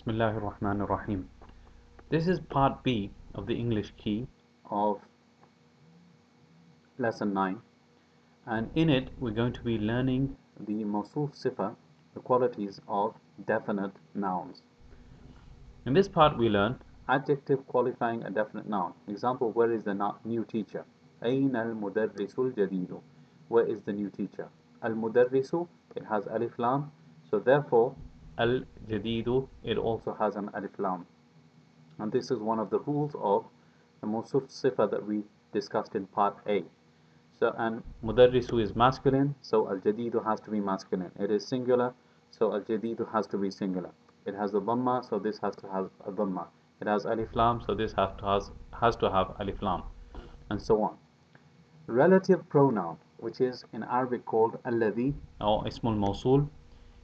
Bismillahir Rahmanir Rahim. This is part B of the English key of lesson 9, and in it we're going to be learning the Mawsuf Sifa, the qualities of definite nouns. In this part we learn adjective qualifying a definite noun. Example, where is the new teacher? أين المدرس الجديد? Where is the new teacher? المدرس, it has alif lam, so therefore al-jadidu, it also has an alif lam. And this is one of the rules of the Mawsuf Sifa that we discussed in part A. So, and mudarrisu is masculine, so al-jadidu has to be masculine. It is singular, so al-jadidu has to be singular. It has the dhamma, so this has to have a dhamma. It has alif lam, so this has to have alif lam, and so on. Relative pronoun, which is in Arabic called alladhi or ismul mawsul.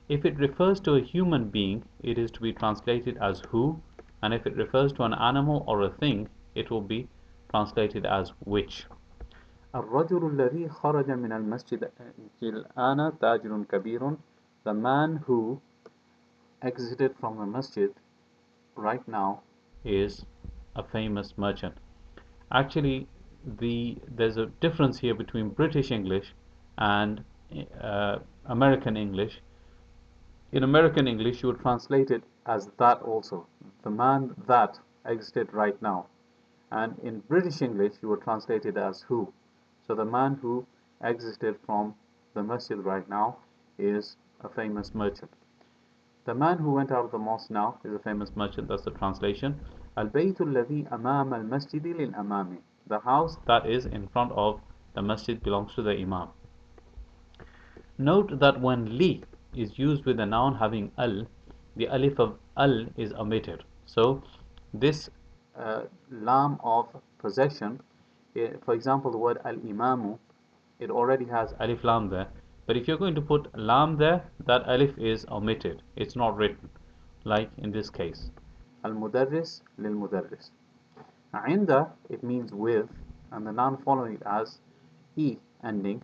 If it refers to a human being, it is to be translated as who, and if it refers to an animal or a thing, it will be translated as which. الرجل الذي خرج من المسجد الآن تاجر كبير. The man who exited from the masjid right now is a famous merchant. Actually, there's a difference here between British English and American English. In American English, you would translate it as that also. The man that exited right now. And in British English, you would translate it as who. So the man who exited from the masjid right now is a famous merchant. The man who went out of the mosque now is a famous merchant. That's the translation. البيت الذي أمام المسجد للأمام. The house that is in front of the masjid belongs to the imam. Note that when li is used with a noun having al, the alif of al is omitted. So this lam of possession, for example, the word al-imamu, it already has alif lam there. But if you're going to put lam there, that alif is omitted. It's not written, like in this case. Al-mudarris lil-mudarris. Inda, it means with, and the noun following it as e ending,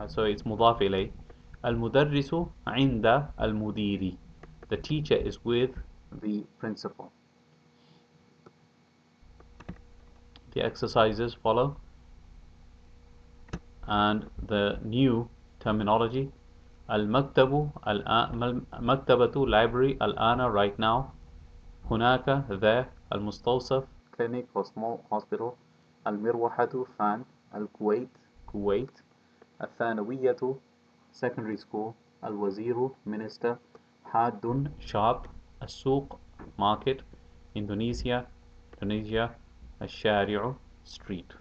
so it's mudaf ilay. Al-mudarrisu inda al-mudiri. The teacher is with the principal. The exercises follow, and the new terminology. Al-maktabu, al-maktabatu, library, al-ana, right now. Hunaka, there. Al-mustawsaf, clinic or small hospital. Al-mirwahatu, fan. Al-kuwait, Kuwait. Al-thanawiyatu, secondary school. Al-waziru, minister. Hadun, shop. Al-suq, market. Indonesia, Al-shari'u, street.